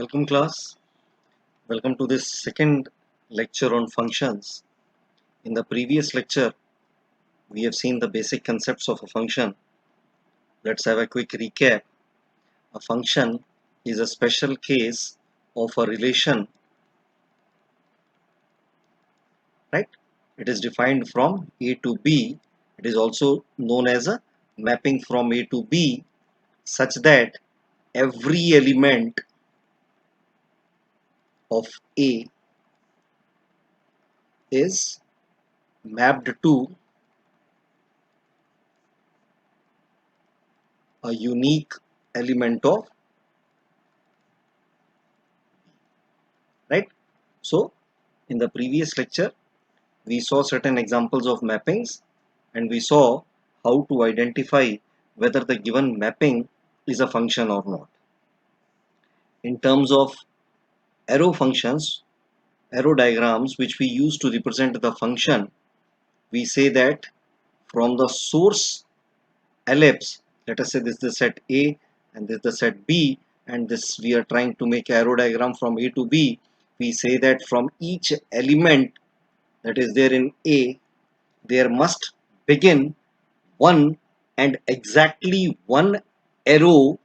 Welcome class. Welcome to this second lecture on functions. In the previous lecture, we have seen the basic concepts of a function. Let's have a quick recap. A function is a special case of a relation, right? It is defined from A to B. It is also known as a mapping from A to B such that every element of A is mapped to a unique element of, right? So in the previous lecture we saw certain examples of mappings and we saw how to identify whether the given mapping is a function or not. In terms of arrow functions, arrow diagrams which we use to represent the function, we say that from the source ellipse, let us say this is the set A and this is the set B, and this we are trying to make arrow diagram from A to B. We say that from each element that is there in A, there must begin one and exactly one arrow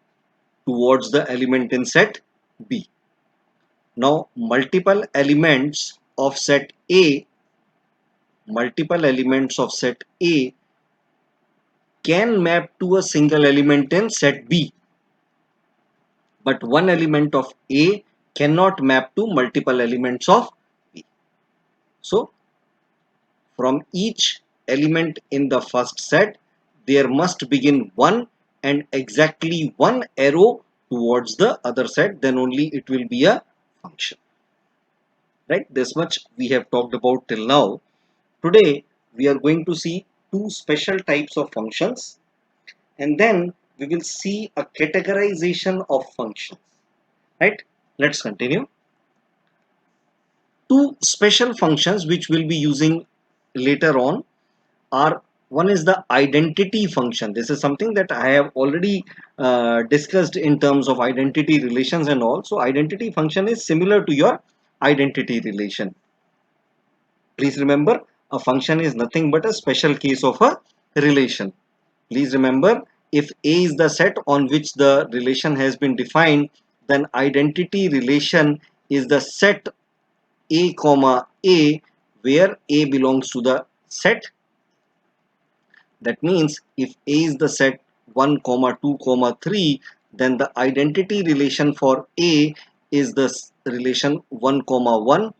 towards the element in set B. Now multiple elements of set A can map to a single element in set B, but one element of A cannot map to multiple elements of B. So from each element in the first set, there must begin one and exactly one arrow towards the other set, then only it will be a function. Right? This much we have talked about till now. Today we are going to see two special types of functions, and then we will see a categorization of functions. Right? Let's continue. Two special functions which we'll be using later on are, one is the identity function. This is something that I have already discussed in terms of identity relations and all. So identity function is similar to your identity relation. Please remember, a function is nothing but a special case of a relation. Please remember, if A is the set on which the relation has been defined, then identity relation is the set A comma A where A belongs to the set. That means if A is the set 1 comma 2 comma 3, then the identity relation for A is the relation 1 comma 1,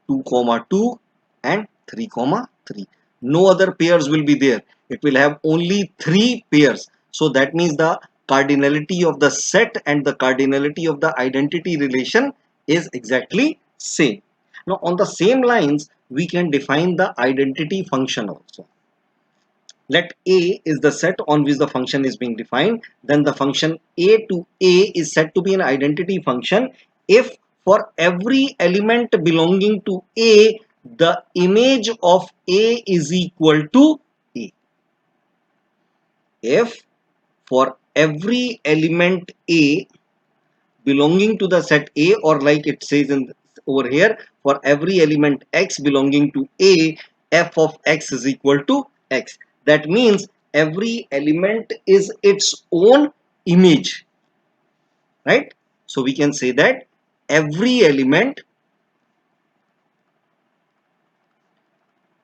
2 comma 2 and 3 comma 3. No other pairs will be there. It will have only 3 pairs. So that means the cardinality of the set and the cardinality of the identity relation is exactly same. Now on the same lines, we can define the identity function also. Let A is the set on which the function is being defined, then the function A to A is said to be an identity function if for every element belonging to A, the image of A is equal to A. If for every element A belonging to the set A, or like it says in over here, for every element X belonging to A, f of X is equal to X. That means every element is its own image, right? So we can say that every element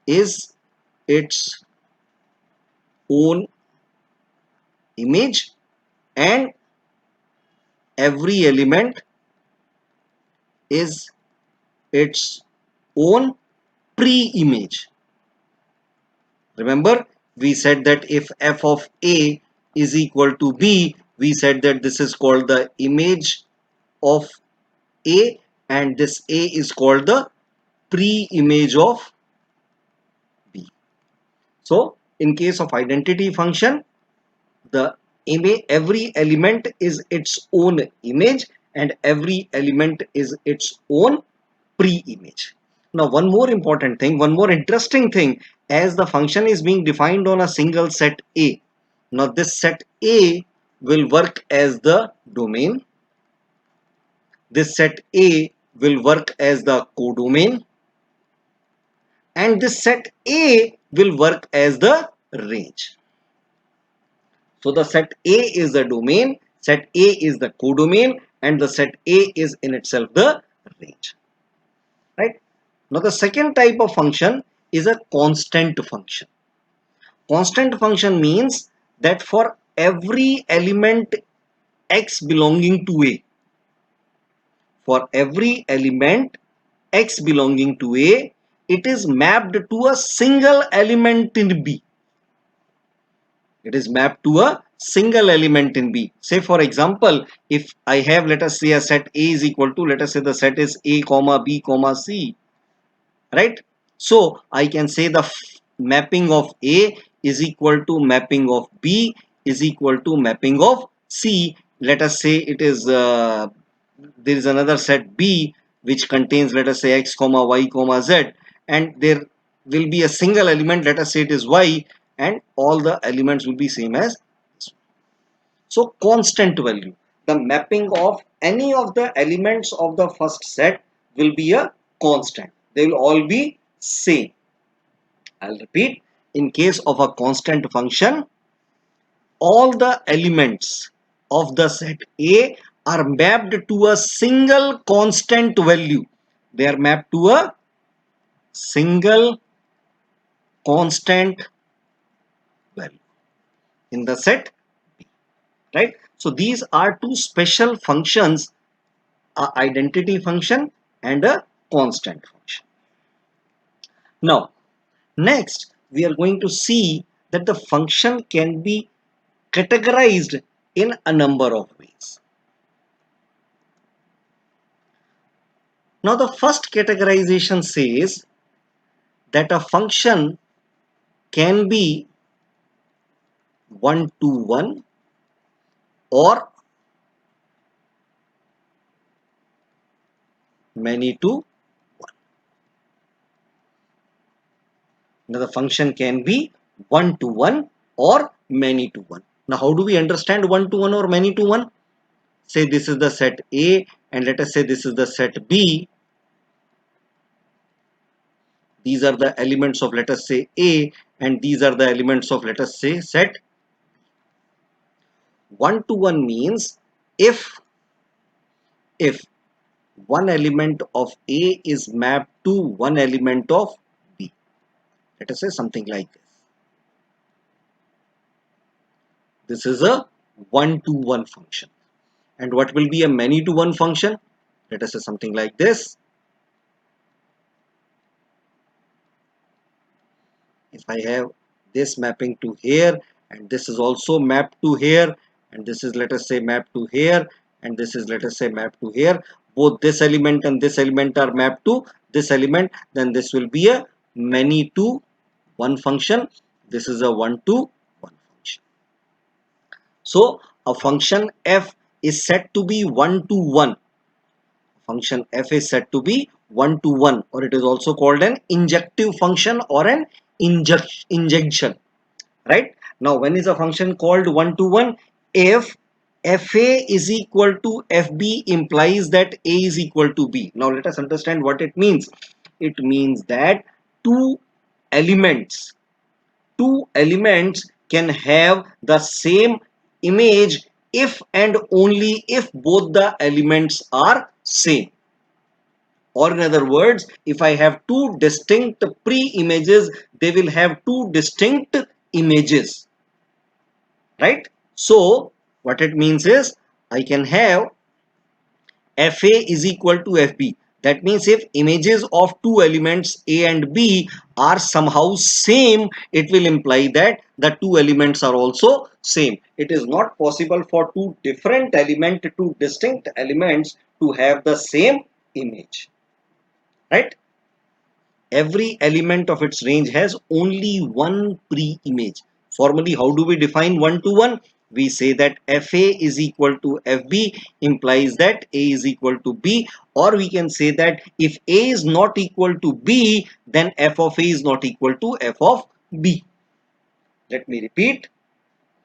is its own image and every element is its own pre-image. Remember, we said that if f of A is equal to B, we said that this is called the image of A and this A is called the pre-image of B. So, in case of identity function, the image, every element is its own image and every element is its own pre-image. Now one more important thing, one more interesting thing, as the function is being defined on a single set A. Now this set A will work as the domain this set A will work as the codomain, and this set A will work as the range. So the set A is the domain, set A is the codomain, and the set A is in itself the range. Right? Now the second type of function is a constant function. Constant function means that for every element x belonging to A, for every element x belonging to A, it is mapped to a single element in B. It is mapped to a single element in B. Say for example, if I have, let us say, a set A is equal to, let us say the set is A comma B comma C, right? So I can say the mapping of A is equal to mapping of B is equal to mapping of C. Let us say it is there is another set B which contains, let us say, x comma y comma z, and there will be a single element, let us say it is y, and all the elements will be same as this. So constant value, the mapping of any of the elements of the first set will be a constant. They will all be same. I'll repeat. In case of a constant function, all the elements of the set A are mapped to a single constant value. They are mapped to a single constant value in the set B, right? So these are two special functions, a identity function and a constant function. Now, next we are going to see that the function can be categorized in a number of ways. Now the first categorization says that a function can be one to one or many to one. Now the function can be one to one or many to one. Now how do we understand one to one or many to one? Say this is the set A and let us say this is the set B. These are the elements of, let us say, A, and these are the elements of, let us say, set. One to one means if one element of A is mapped to one element of B. Let us say something like this. This is a one to one function. And what will be a many to one function? Let us say something like this. If I have this mapping to here, and this is also mapped to here, and this is, let us say, mapped to here, and this is, let us say, mapped to here, both this element and this element are mapped to this element, then this will be a many to one function. This is a one to one function. So a function f is said to be one to one. Function f is said to be one to one, or it is also called an injective function or an injection. Right? Now, when is a function called one to one? If fa is equal to fb implies that a is equal to b. Now, let us understand what it means. It means that two elements, two elements can have the same image if and only if both the elements are same. Or in other words, if I have two distinct pre-images, they will have two distinct images, right? So what it means is I can have fa is equal to fb. That means if images of two elements a and b are somehow same, it will imply that the two elements are also same. It is not possible for two different elements, two distinct elements to have the same image, right? Every element of its range has only one pre-image. Formally, how do we define one to one? We say that fa is equal to fb implies that a is equal to b, or we can say that if a is not equal to b, then f of a is not equal to f of b. Let me repeat.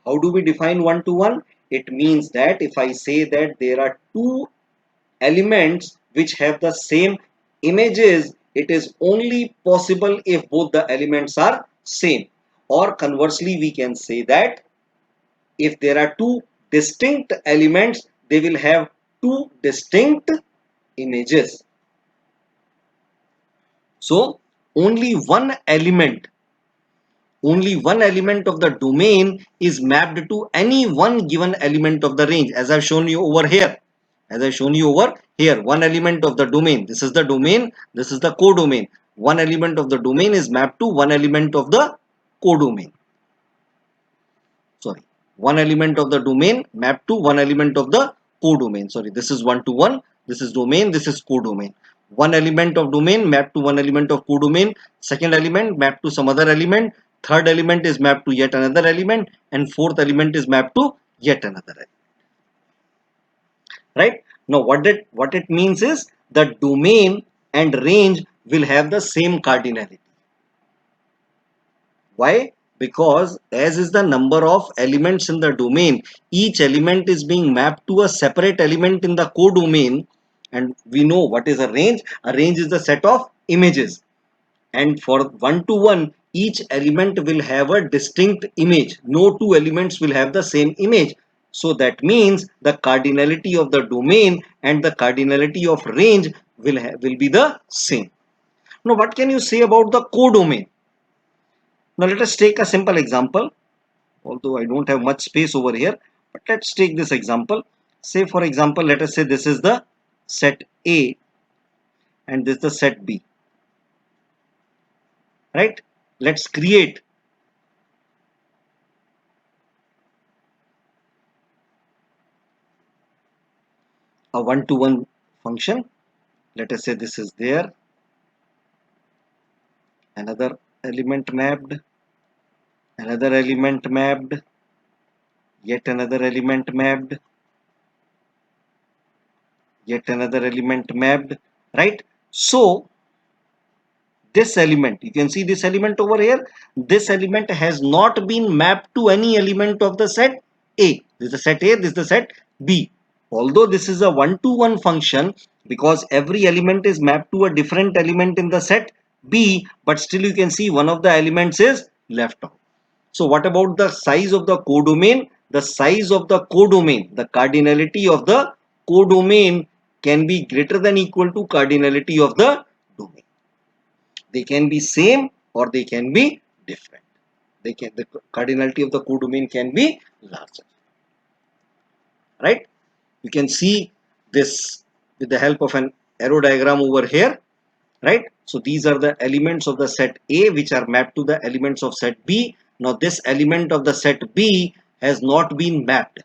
How do we define one to one? It means that if I say that there are two elements which have the same images, it is only possible if both the elements are same. Or conversely, we can say that if there are two distinct elements, they will have two distinct images. So only one element of the domain is mapped to any one given element of the range, as I've shown you over here. One element of the domain, this is the domain, this is the codomain. One element of the domain is mapped to one element of the codomain. Sorry, one element of the domain mapped to one element of the codomain. Sorry, this is one to one, this is domain, this is codomain. One element of domain mapped to one element of codomain, second element mapped to some other element, third element is mapped to yet another element, and fourth element is mapped to yet another element. Right? Now what it means is the domain and range will have the same cardinality. Why? Because as is the number of elements in the domain, each element is being mapped to a separate element in the codomain, and we know what is a range. A range is the set of images, and for one to one, each element will have a distinct image. No two elements will have the same image. So that means the cardinality of the domain and the cardinality of range will be the same. Now what can you say about the codomain? Now let us take a simple example, although I don't have much space over here, but let's take this example. Say for example, let us say this is the set A and this is the set B, right? Let's create a one-to-one function. Let us say this is there, another element mapped, another element mapped, yet another element mapped, yet another element mapped, right? So this element, you can see this element over here, this element has not been mapped to any element of the set A. This is the set A, this is the set B. Although this is a one-to-one function, because every element is mapped to a different element in the set B, but still you can see one of the elements is left out. So what about the size of the codomain? The size of the codomain, the cardinality of the codomain can be greater than equal to cardinality of the domain. They can be same or they can be different. The cardinality of the codomain can be larger. Right? You can see this with the help of an arrow diagram over here. Right? So these are the elements of the set A which are mapped to the elements of set B. Now this element of the set B has not been mapped.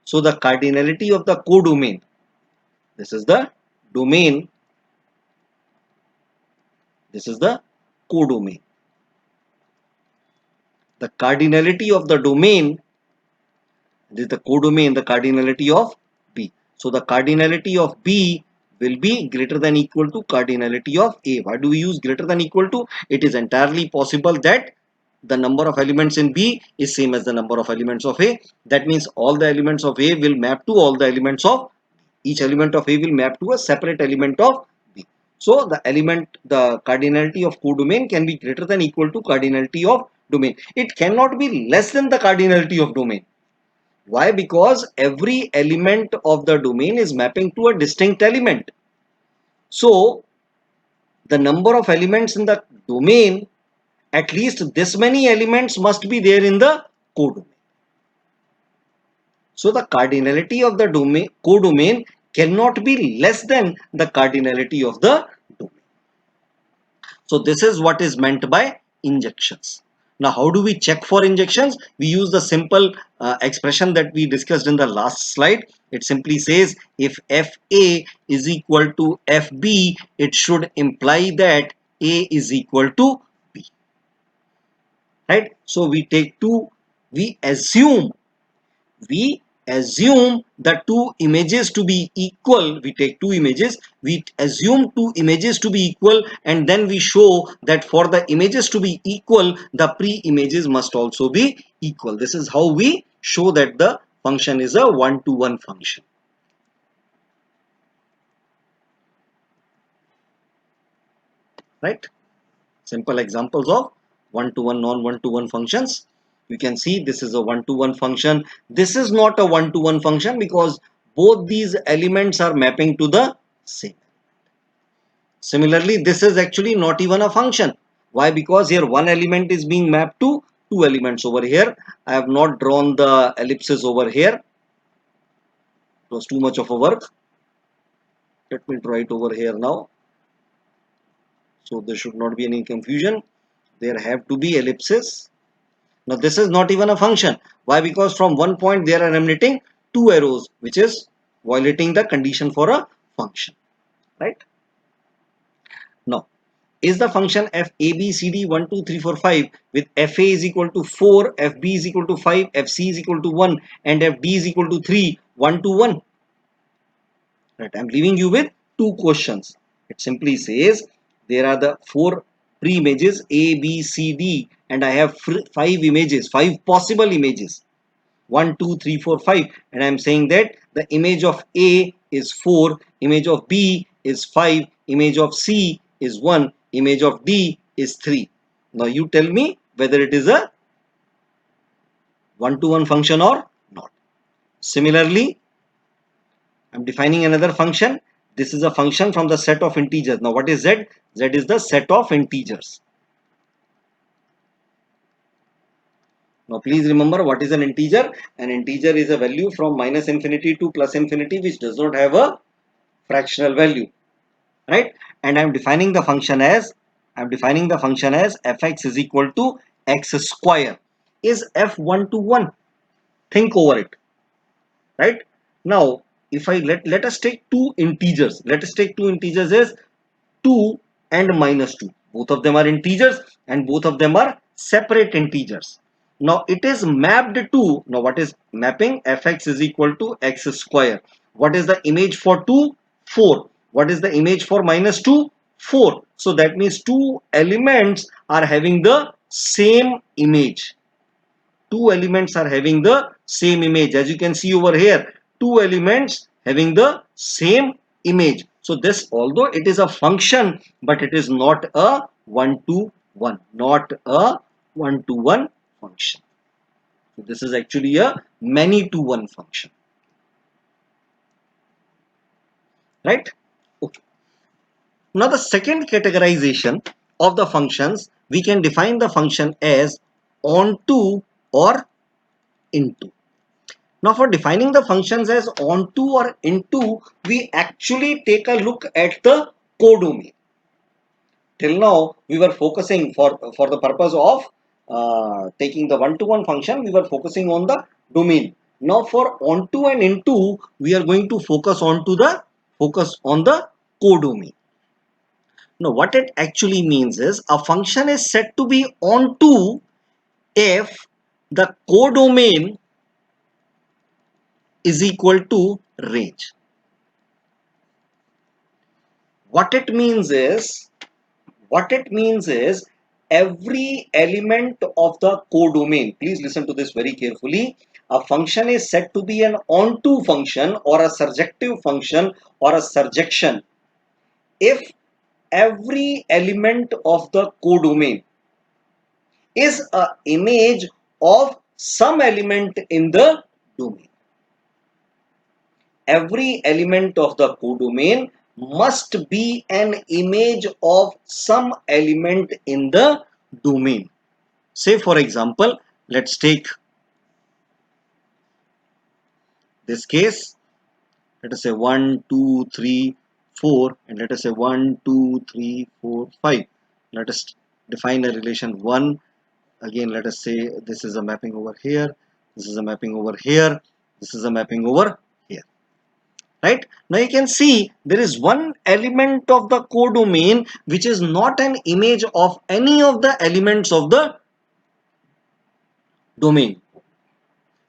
So the cardinality of the codomain, this is the domain, this is the codomain. The cardinality of the domain, this is the codomain, the cardinality of B. So the cardinality of B will be greater than equal to cardinality of A. Why do we use greater than equal to? It is entirely possible that the number of elements in B is same as the number of elements of A. That means all the elements of A will map to all the elements of, each element of A will map to a separate element of B. So the cardinality of codomain can be greater than equal to cardinality of domain. It cannot be less than the cardinality of domain. Why? Because every element of the domain is mapping to a distinct element. So the number of elements in the domain, at least this many elements must be there in the codomain. So the cardinality of the codomain cannot be less than the cardinality of the domain. So this is what is meant by injections. Now how do we check for injections? We use the simple expression that we discussed in the last slide. It simply says if FA is equal to FB, it should imply that A is equal to B. Right? So we assume the two images to be equal. We take two images, we assume two images to be equal, and then we show that for the images to be equal, the pre-images must also be equal. This is how we show that the function is a one-to-one function. right? Simple examples of one-to-one, non-one-to-one functions. You can see this is a one-to-one function. This is not a one-to-one function because both these elements are mapping to the same. Similarly, this is actually not even a function. Why? Because here one element is being mapped to two elements over here. I have not drawn the ellipses over here. It was too much of a work. Let me draw it over here now. So there should not be any confusion. There have to be ellipses. Now this is not even a function. Why? Because from one point there are emanating two arrows, which is violating the condition for a function, right? Now, is the function f a b c d 1 2 3 4 5 with fa is equal to 4, fb is equal to 5, fc is equal to 1 and fd is equal to 3 1 to 1? Right, I'm leaving you with two questions. It simply says there are the four pre-images a b c d and I have five images, five possible images, 1 2 3 4 5, and I'm saying that the image of A is 4, image of B is 5, image of C is 1, image of D is 3. Now you tell me whether it is a one-to-one function or not. Similarly, I'm defining another function. This is a function from the set of integers. Now what is Z? Z is the set of integers. Now please remember what is an integer. An integer is a value from minus infinity to plus infinity which does not have a fractional value, right? And I'm defining the function as fx is equal to x square. Is f 1 to 1? Think over it, right? Now if I let us take two integers. Let us take two integers as 2 and minus 2. Both of them are integers and both of them are separate integers. Now it is mapped to, now what is mapping? Fx is equal to x square. What is the image for 2? 4. What is the image for minus 2? 4. So that means two elements are having the same image. Two elements are having the same image. As you can see over here, two elements having the same image. So this, although it is a function, but it is not a one-to-one, not a one-to-one function. So this is actually a many-to-one function, right? Okay. Now the second categorization of the functions, we can define the function as onto or into. Now for defining the functions as onto or into, we actually take a look at the codomain. Till now, we were focusing for the purpose of taking the one-to-one function, we were focusing on the domain. Now for onto and into, we are going to focus on the codomain. Now what it actually means is a function is said to be onto if the codomain is equal to range. What it means is every element of the codomain, please listen to this very carefully, a function is said to be an onto function or a surjective function or a surjection if every element of the codomain is an image of some element in the domain. Every element of the codomain must be an image of some element in the domain. Say for example, let's take this case. Let us say 1 2 3 4 and let us say 1 2 3 4 5. Let us define a relation 1. Again, let us say this is a mapping over here, this is a mapping over here, this is a mapping over here. Right? Now you can see there is one element of the codomain which is not an image of any of the elements of the domain.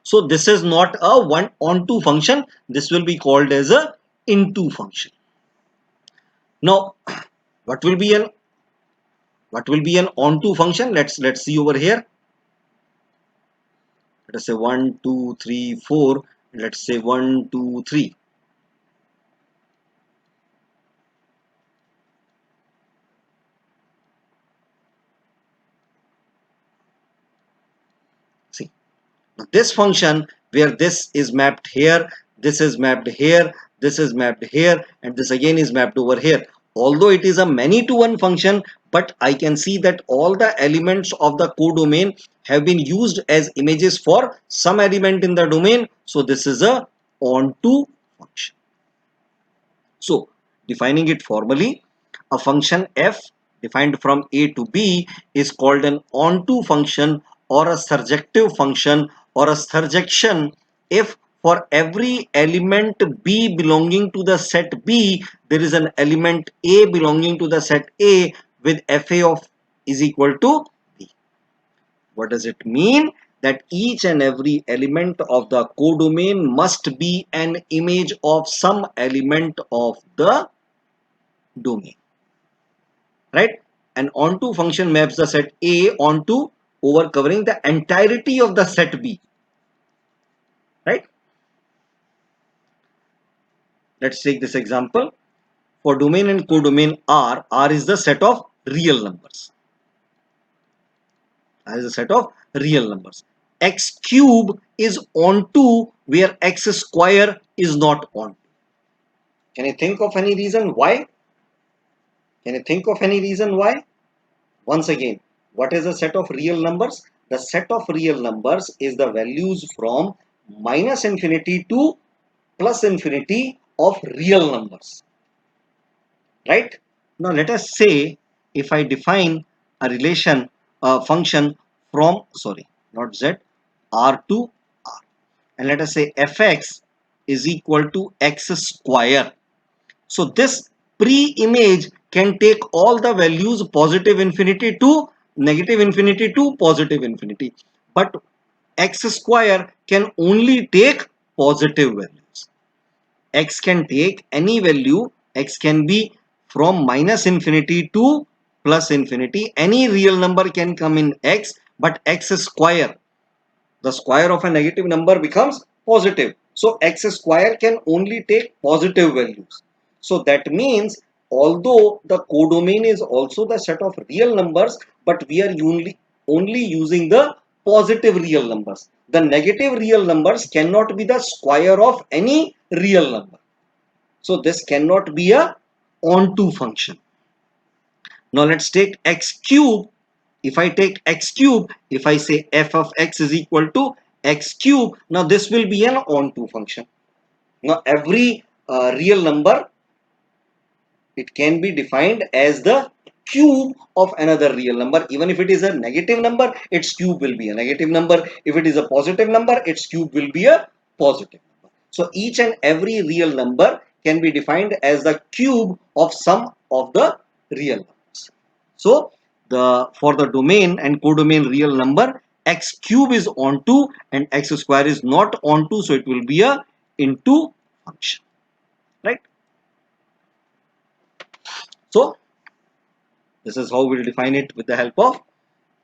So this is not a one onto function. This will be called as a into function. Now what will be an onto function? Let's see over here. Let us say 1 2 3 4. Let's say 1 2 3. This function where this is mapped here, this is mapped here, this is mapped here, and this again is mapped over here. Although it is a many to one function, but I can see that all the elements of the codomain have been used as images for some element in the domain. So this is a onto function. So defining it formally, a function f defined from a to b is called an onto function or a surjective function or a surjection if for every element b belonging to the set B there is an element a belonging to the set A with fa of is equal to b. What does it mean? That each and every element of the codomain must be an image of some element of the domain, right? An onto function maps the set A onto over covering the entirety of the set B, right? Let's take this example. For domain and codomain R is the set of real numbers. R is a set of real numbers. X cube is onto where x square is not onto. Can you think of any reason why? Can you think of any reason why? Once again, what is a set of real numbers? The set of real numbers is the values from minus infinity to plus infinity of real numbers, right? Now let us say if I define a relation, a function from, sorry, not z, r to r, and let us say fx is equal to x square. So this pre-image can take all the values positive infinity to negative infinity to positive infinity. But x square can only take positive values. X can take any value. X can be from minus infinity to plus infinity. Any real number can come in x, but x square, the square of a negative number becomes positive. So x square can only take positive values. So that means although the codomain is also the set of real numbers, but we are only using the positive real numbers. The negative real numbers cannot be the square of any real number. So this cannot be a onto function. Now let's take x cube. If I take x cube, if I say f of x is equal to x cube, now this will be an onto function. Now every real number, it can be defined as the cube of another real number. Even if it is a negative number, its cube will be a negative number. If it is a positive number, its cube will be a positive number. So each and every real number can be defined as the cube of some of the real numbers. So for the domain and codomain real number, x cube is onto and x square is not onto, so it will be a into function, right? So this is how we'll define it with the help of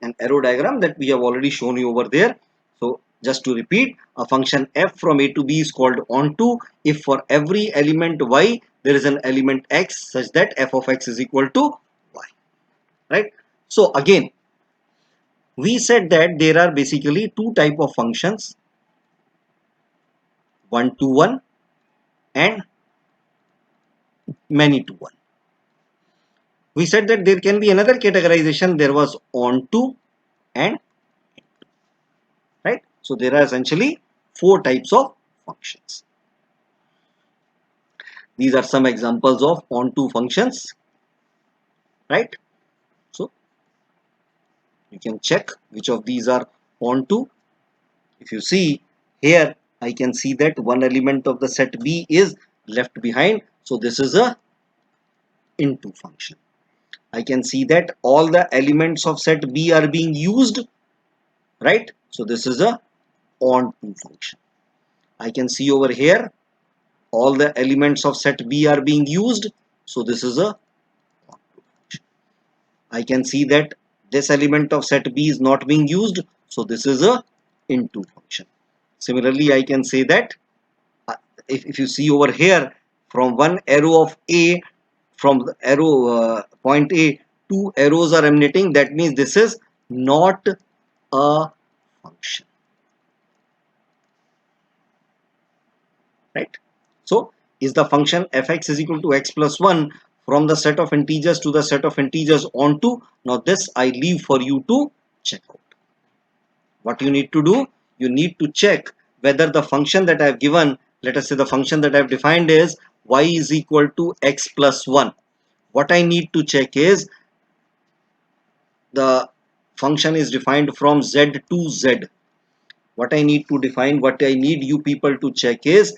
an arrow diagram that we have already shown you over there. So just to repeat, a function f from a to b is called onto if for every element y there is an element x such that f of x is equal to y, right? So again, we said that there are basically two type of functions, one to one and many to one. We said that there can be another categorization. There was onto and, right? So there are essentially four types of functions. These are some examples of onto functions, right? So you can check which of these are onto. If you see here, I can see that one element of the set B is left behind. So this is a into function. I can see that all the elements of set B are being used, right? So this is a onto function. I can see over here all the elements of set B are being used. So this is a onto function. I can see that this element of set B is not being used. So this is a into function. Similarly, I can say that if you see over here from one arrow of A, from the arrow point A, two arrows are emanating. That means this is not a function. So is the function fx is equal to x plus 1 from the set of integers to the set of integers onto? Now this I leave for you to check out. What you need to do, you need to check whether the function that I have given, let us say the function that I have defined is y is equal to x plus 1. What I need to check is the function is defined from z to z. What I need to define, what I need you people to check is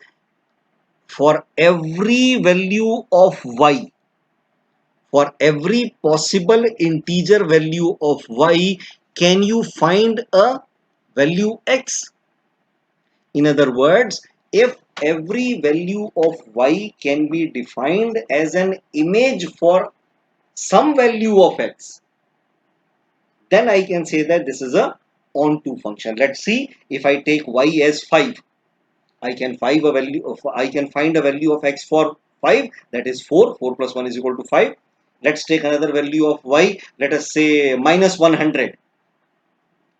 for every value of y, for every possible integer value of y, can you find a value x? In other words, if every value of y can be defined as an image for some value of x, then I can say that this is a onto function. Let's see, if I take y as 5, I can find a value of x for 5, that is 4. 4 plus 1 is equal to 5. Let's take another value of y, let us say minus 100.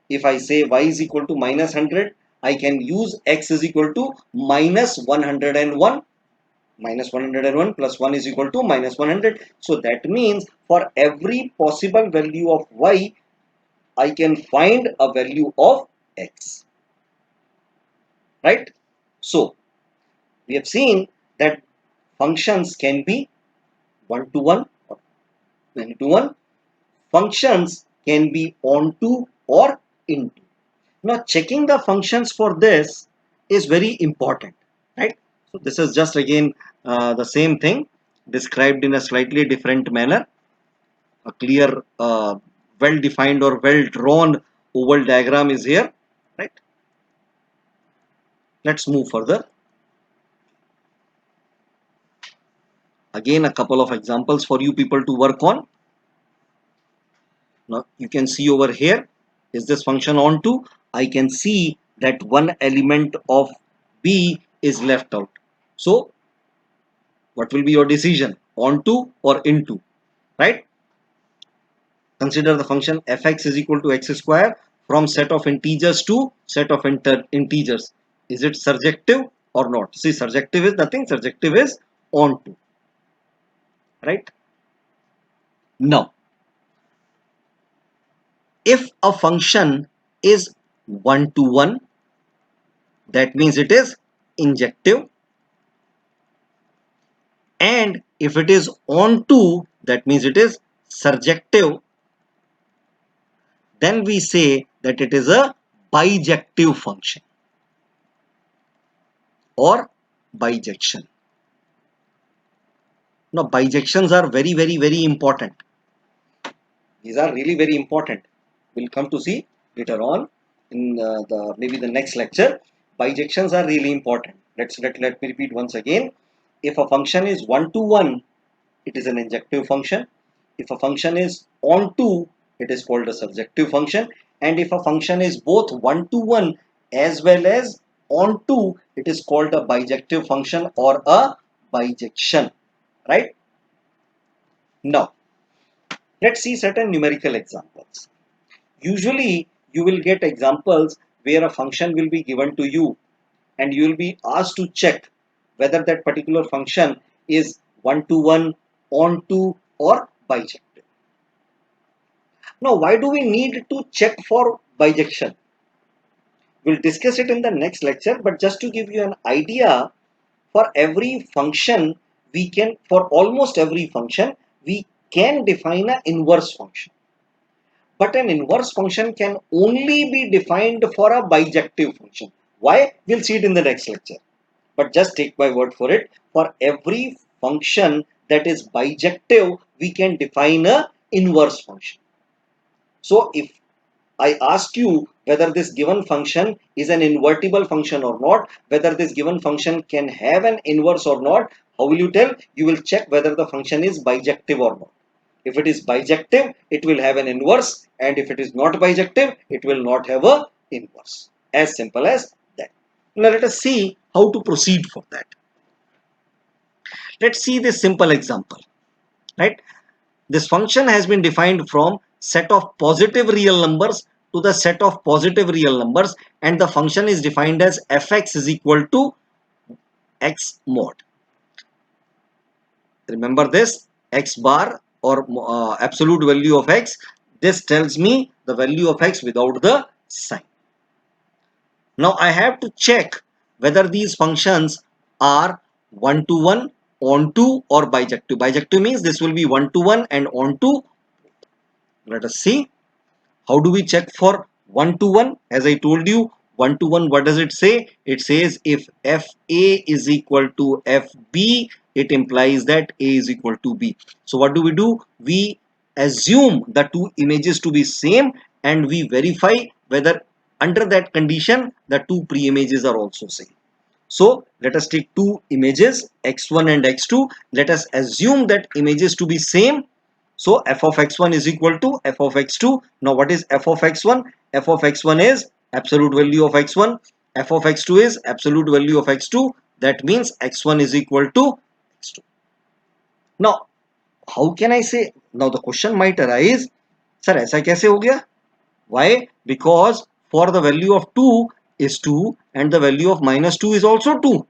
If I say y is equal to minus 100, I can use x is equal to minus 101. Minus 101 plus 1 is equal to minus 100. So that means for every possible value of y, I can find a value of x. Right? So we have seen that functions can be one-to-one or many-to-one. Functions can be onto or into. Now checking the functions for this is very important, right? So this is just again the same thing described in a slightly different manner. A clear, well-defined or well-drawn oval diagram is here, right? Let's move further. Again, a couple of examples for you people to work on. Now you can see over here, is this function onto? I can see that one element of b is left out. So what will be your decision, onto or into, right? Consider the function fx is equal to x square from set of integers to set of integers. Is it surjective or not? See, surjective is nothing, surjective is onto, right? Now if a function is one to one, that means it is injective, and if it is onto, that means it is surjective. Then we say that it is a bijective function or bijection. Now bijections are very important. These are really very important. We'll come to see later on in the maybe the next lecture. Bijections are really important. Let me repeat once again. If a function is one to one, it is an injective function. If a function is onto, it is called a surjective function. And if a function is both one to one as well as onto, it is called a bijective function or a bijection, right? Now let's see certain numerical examples. Usually you will get examples where a function will be given to you and you will be asked to check whether that particular function is one to one, onto or bijective. Now why do we need to check for bijection? We'll discuss it in the next lecture, but just to give you an idea, for every function for almost every function we can define an inverse function. But an inverse function can only be defined for a bijective function. Why? We'll see it in the next lecture. But just take my word for it. For every function that is bijective, we can define a inverse function. So if I ask you whether this given function is an invertible function or not, whether this given function can have an inverse or not, how will you tell? You will check whether the function is bijective or not. If it is bijective, it will have an inverse, and if it is not bijective, it will not have a inverse. As simple as that. Now let us see how to proceed for that. Let's see this simple example, right? This function has been defined from set of positive real numbers to the set of positive real numbers, and the function is defined as fx is equal to x mod. Remember this, x bar or absolute value of x, this tells me the value of x without the sign. Now I have to check whether these functions are one to one, onto, or bijective. Bijective means this will be one to one and onto. Let us see. How do we check for one to one? As I told you, one to one, what does it say? It says if fa is equal to fb, it implies that a is equal to b. So what do? We assume the two images to be same and we verify whether under that condition the two pre-images are also same. So let us take two images x1 and x2. Let us assume that images to be same. So f of x1 is equal to f of x2. Now what is f of x1? F of x1 is absolute value of x1. F of x2 is absolute value of x2. That means x1 is equal to x2. Now how can I say? Now the question might arise, sir ऐसा कैसे हो गया? Why? Because for the value of 2 is 2 and the value of minus 2 is also 2.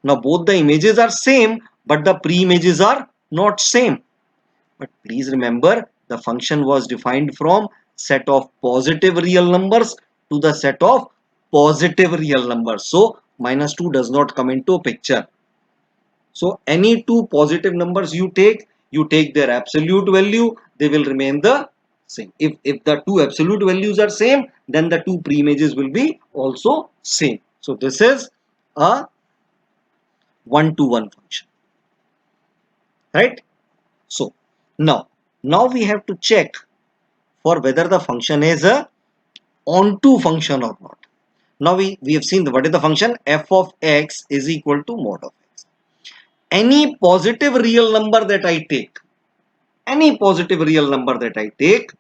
Now both the images are same but the pre-images are not same. But please remember, the function was defined from set of positive real numbers to the set of positive real numbers. So minus 2 does not come into picture. So any two positive numbers you take their absolute value, they will remain the same. If the two absolute values are same, then the two pre-images will be also same. So this is a one-to-one function, right? So now we have to check for whether the function is a onto function or not. Now we have seen what is the function. F of x is equal to mod of x. Any positive real number that I take, any positive real number that I take,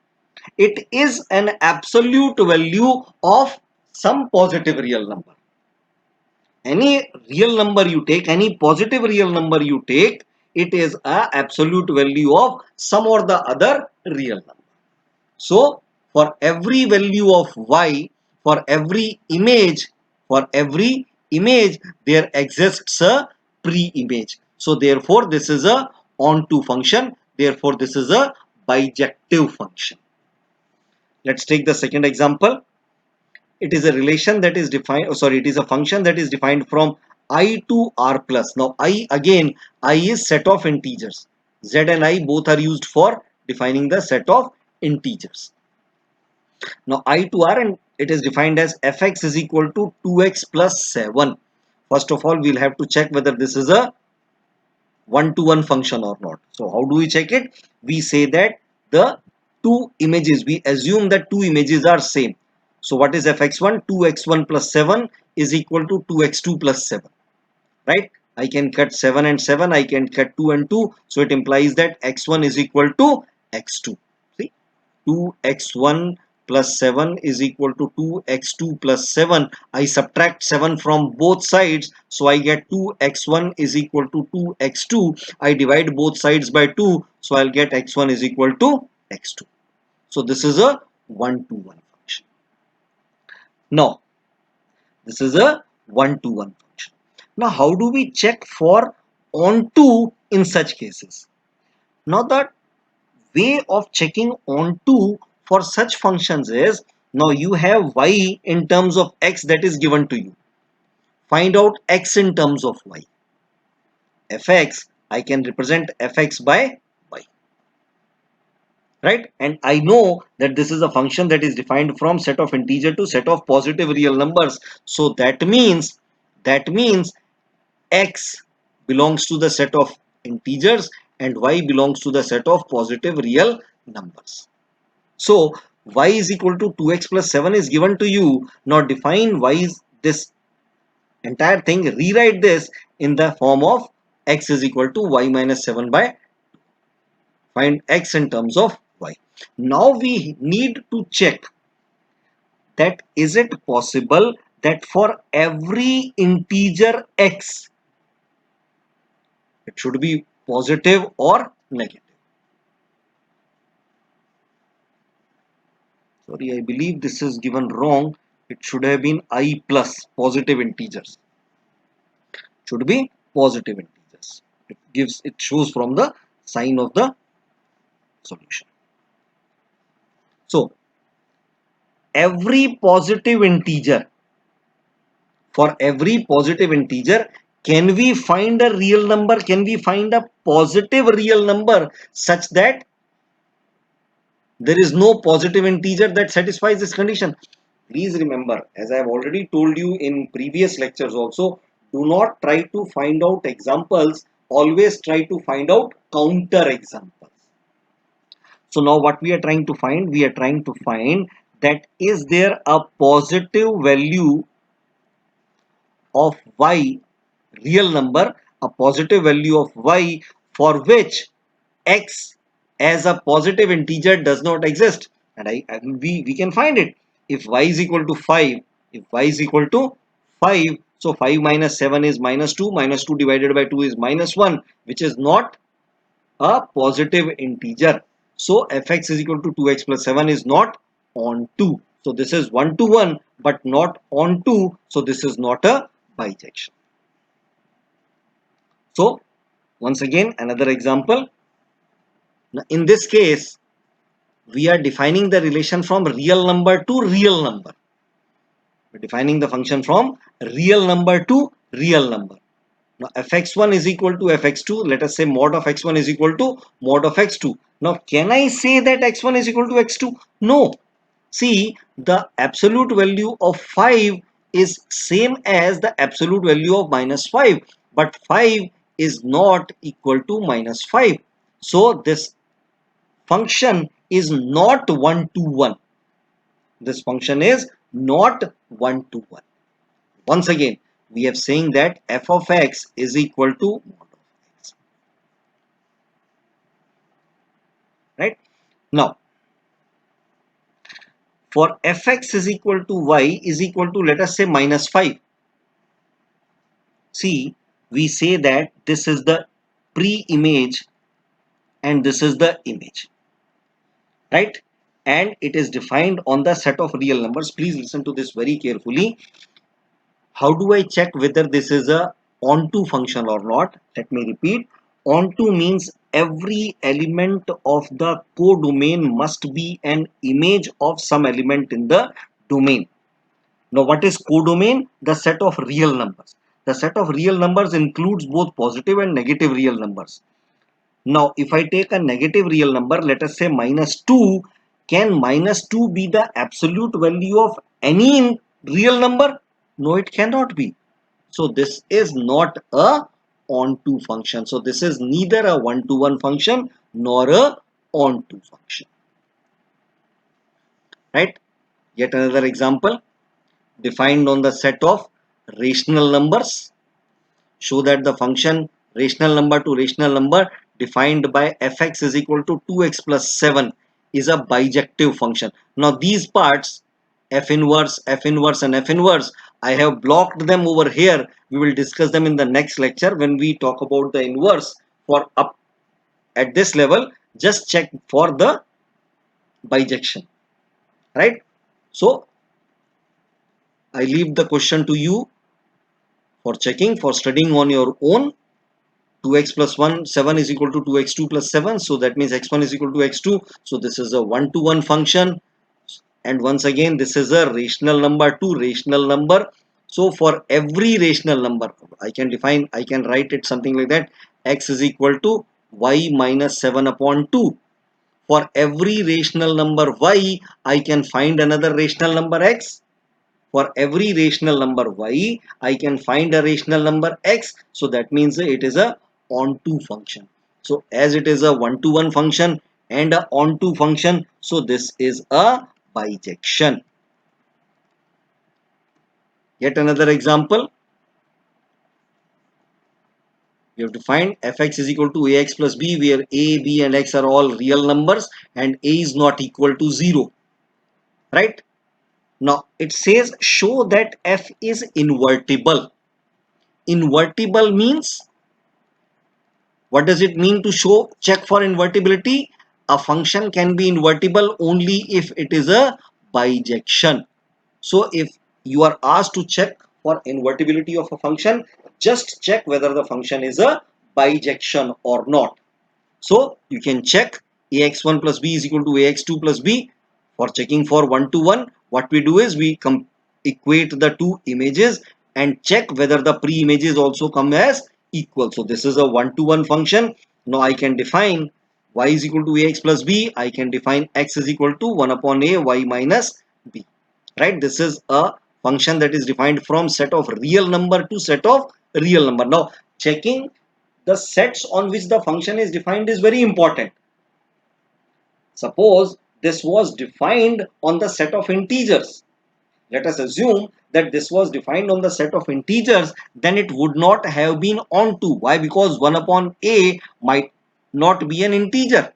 it is an absolute value of some positive real number. Any real number you take, any positive real number you take, it is a absolute value of some or the other real number. So for every value of y, for every image, there exists a pre-image. So therefore, this is a onto function. Therefore, this is a bijective function. Let's take the second example. It is a relation that is defined, it is a function that is defined from I to r plus. Now I, again, I is set of integers. Z and I both are used for defining the set of integers. Now I to r, and it is defined as fx is equal to 2x plus 7. First of all, we'll have to check whether this is a one-to-one function or not. So how do we check it? We say that the two images, we assume that two images are same. So what is fx1? 2x1 plus 7 is equal to 2x2 plus 7, right? I can cut 7 and 7, I can cut 2 and 2, so it implies that x1 is equal to x2. See, 2x1 plus 7 is equal to 2x2 plus 7. I subtract 7 from both sides, so I get 2x1 is equal to 2x2. I divide both sides by 2, so I'll get x1 is equal to x2. So this is a one-to-one function. Now this is a one-to-one function. Now how do we check for onto in such cases? Now the way of checking onto for such functions is, now you have y in terms of x that is given to you. Find out x in terms of y. Fx, I can represent fx by y, right? And I know that this is a function that is defined from set of integer to set of positive real numbers. So that means x belongs to the set of integers and y belongs to the set of positive real numbers. So y is equal to 2x plus 7 is given to you. Now define y is this entire thing, rewrite this in the form of x is equal to y minus 7 by, find x in terms of y. Now we need to check that is it possible that for every integer x, it should be positive or negative. Sorry, I believe this is given wrong. It should have been I plus positive integers. should be positive integers. It shows from the sign of the solution. So every positive integer, for every positive integer, can we find a real number? Can we find a positive real number such that there is no positive integer that satisfies this condition? Please remember, as I have already told you in previous lectures also, do not try to find out examples, always try to find out counter examples. So now what we are trying to find? We are trying to find that is there a positive value of y, real number, a positive value of y for which x as a positive integer does not exist, and we can find it. If y is equal to 5, if y is equal to 5, so 5 minus 7 is minus 2, minus 2 divided by 2 is minus 1, which is not a positive integer. So fx is equal to 2x plus 7 is not on 2. So this is 1 to 1 but not on 2. So this is not a bijection. So once again another example. Now in this case we are defining the relation from real number to real number. We're defining the function from real number to real number. Now fx1 is equal to fx2. Let us say mod of x1 is equal to mod of x2. Now can I say that x1 is equal to x2? No. See, the absolute value of 5 is same as the absolute value of minus 5. But 5 is not equal to minus 5. So this function is not 1 to 1. This function is not 1 to 1. Once again, we are saying that f of x is equal to mod of x. Right? Now, for fx is equal to y is equal to, let us say, minus 5. See, we say that this is the pre-image and this is the image. Right? And it is defined on the set of real numbers. Please listen to this very carefully. How do I check whether this is a onto function or not? Let me repeat. Onto means every element of the codomain must be an image of some element in the domain. Now what is codomain? The set of real numbers. The set of real numbers includes both positive and negative real numbers. Now if I take a negative real number, let us say minus 2, can minus 2 be the absolute value of any real number? No, it cannot be. So this is not a onto function. So this is neither a one-to-one function nor a onto function. Right? Yet another example. Defined on the set of rational numbers. Show that the function rational number to rational number defined by fx is equal to 2x plus 7 is a bijective function. Now these parts f inverse, f inverse and f inverse, I have blocked them over here. We will discuss them in the next lecture when we talk about the inverse. For up at this level, just check for the bijection. Right? So I leave the question to you for checking, for studying on your own. 2x plus 1, 7 is equal to 2x2 plus 7. So that means x1 is equal to x2. So this is a one-to-one function. And once again, this is a rational number to rational number. So for every rational number, I can write it something like that. X is equal to y minus 7 upon 2. For every rational number y, I can find another rational number x. For every rational number y, I can find a rational number x. So that means it is a onto function. So as it is a one-to-one function and a onto function, so this is a bijection. Yet another example. You have to find fx is equal to ax plus b, where a, b and x are all real numbers and a is not equal to 0. Right? Now it says show that f is invertible. Invertible means, what does it mean to show, check for invertibility? A function can be invertible only if it is a bijection. So if you are asked to check for invertibility of a function, just check whether the function is a bijection or not. So you can check ax1 plus b is equal to ax2 plus b. For checking for 1 to 1, what we do is we equate the two images and check whether the pre-images also come as equal. So this is a 1 to 1 function. Now I can define y is equal to ax plus b. I can define x is equal to 1 upon a y minus b. Right? This is a function that is defined from set of real number to set of real number. Now checking the sets on which the function is defined is very important. Suppose this was defined on the set of integers. Let us assume that this was defined on the set of integers, then it would not have been onto. Why? Because 1 upon a might not be an integer.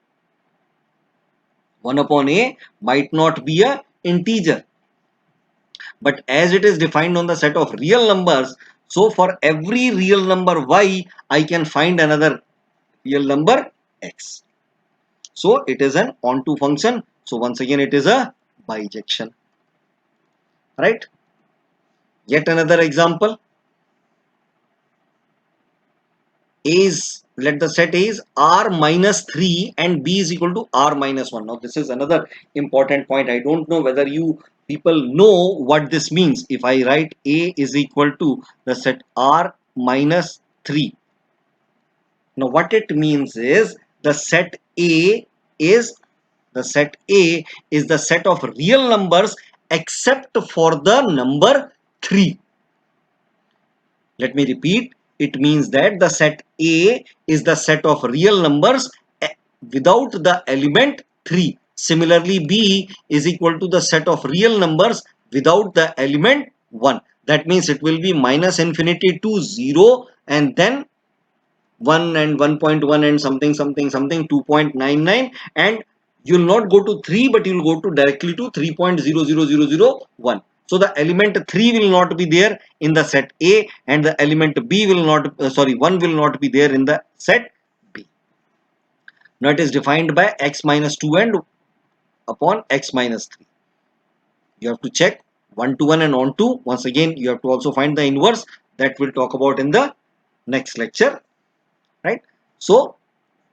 1 upon a might not be an integer. But as it is defined on the set of real numbers, so for every real number y, I can find another real number x. So it is an onto function. So once again it is a bijection. Right? Yet another example. A is, let the set A is r minus 3 and b is equal to r minus 1. Now this is another important point. I don't know whether you people know what this means. If I write A is equal to the set r minus 3. Now what it means is the set A is the set of real numbers except for the number 3. Let me repeat. It means that the set A is the set of real numbers without the element 3. Similarly, B is equal to the set of real numbers without the element 1. That means it will be minus infinity to 0 and then 1 and 1.1 and something 2.99, and you will not go to 3 but you will go to directly to 3.00001. So the element 3 will not be there in the set A and the element B will not 1 will not be there in the set B. Now it is defined by x minus 2 and upon x minus 3. You have to check 1 to 1 and on to. Once again you have to also find the inverse, that we'll talk about in the next lecture. Right? So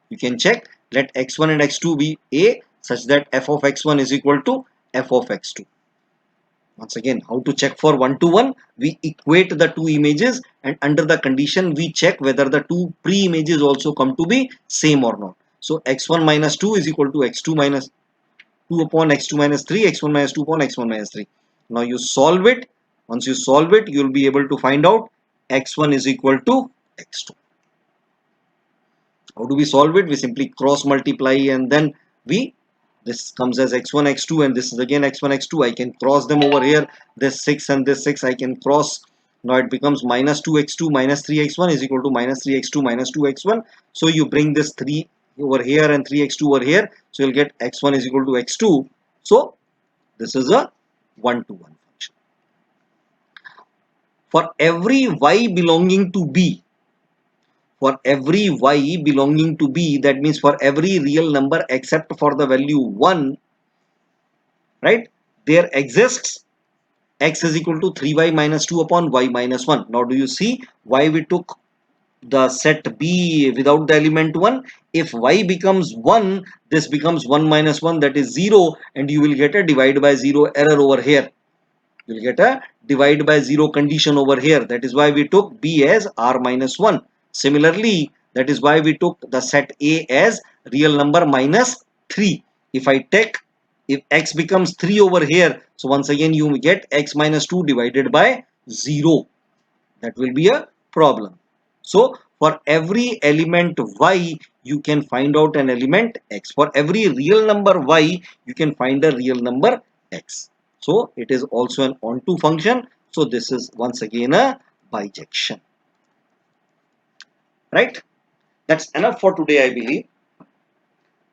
you can check, let x1 and x2 be a such that f of x1 is equal to f of x2. Once again, how to check for 1 to 1? We equate the two images and under the condition we check whether the two pre-images also come to be same or not. So x1 minus 2 is equal to x2 minus 2 upon x2 minus 3, x1 minus 2 upon x1 minus 3. Now you solve it. Once you solve it, you will be able to find out x1 is equal to x2. How do we solve it? We simply cross multiply and then this comes as x1 x2 and this is again x1 x2. I can cross them over here. This 6 and this 6 I can cross. Now it becomes minus 2x2 minus 3x1 is equal to minus 3x2 minus 2x1. So you bring this 3 over here and 3x2 over here. So you'll get x1 is equal to x2. So this is a 1 to 1 function. For every y belonging to B, for every y belonging to B, that means for every real number except for the value 1, right, there exists x is equal to 3y minus 2 upon y minus 1. Now do you see why we took the set B without the element 1? If y becomes 1, this becomes 1 minus 1, that is 0, and you will get a divide by 0 error over here. You will get a divide by 0 condition over here. That is why we took B as r minus 1. Similarly, that is why we took the set A as real number minus 3. If x becomes 3 over here, so once again you get x minus 2 divided by 0. That will be a problem. So for every element y, you can find out an element x. For every real number y, you can find a real number x. So it is also an onto function. So this is once again a bijection. Right? That's enough for today, I believe.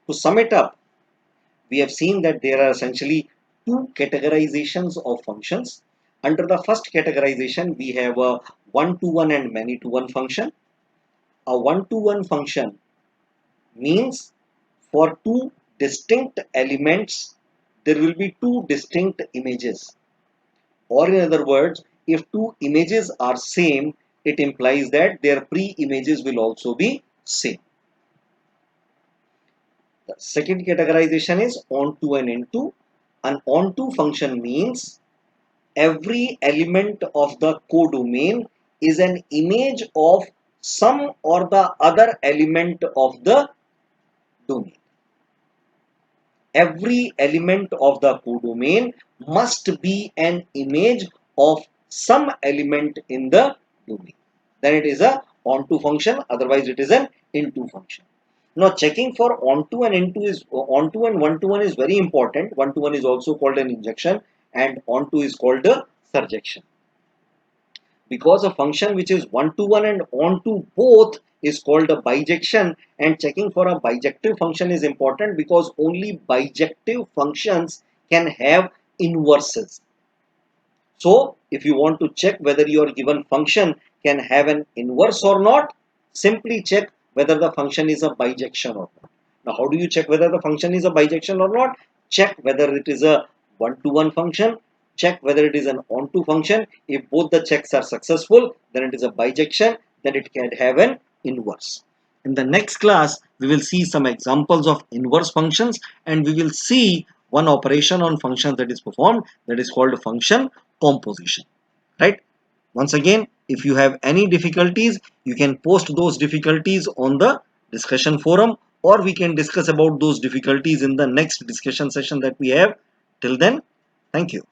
To sum it up, we have seen that there are essentially two categorizations of functions. Under the first categorization, we have a one-to-one and many-to-one function. A one-to-one function means for two distinct elements, there will be two distinct images. Or in other words, if two images are same, it implies that their pre-images will also be same. The second categorization is onto and into. An onto function means every element of the codomain is an image of some or the other element of the domain. Every element of the codomain must be an image of some element in the domain. Then it is a onto function, otherwise it is an into function. Now checking for onto and into is onto and one to one is very important. One to one is also called an injection and onto is called a surjection. Because a function which is one to one and onto both is called a bijection, and checking for a bijective function is important because only bijective functions can have inverses. So if you want to check whether your given function can have an inverse or not, simply check whether the function is a bijection or not. Now how do you check whether the function is a bijection or not? Check whether it is a one-to-one function, check whether it is an onto function. If both the checks are successful, then it is a bijection, then it can have an inverse. In the next class, we will see some examples of inverse functions, and we will see one operation on functions that is performed, that is called function composition. Right? Once again, if you have any difficulties, you can post those difficulties on the discussion forum, or we can discuss about those difficulties in the next discussion session that we have. Till then, thank you.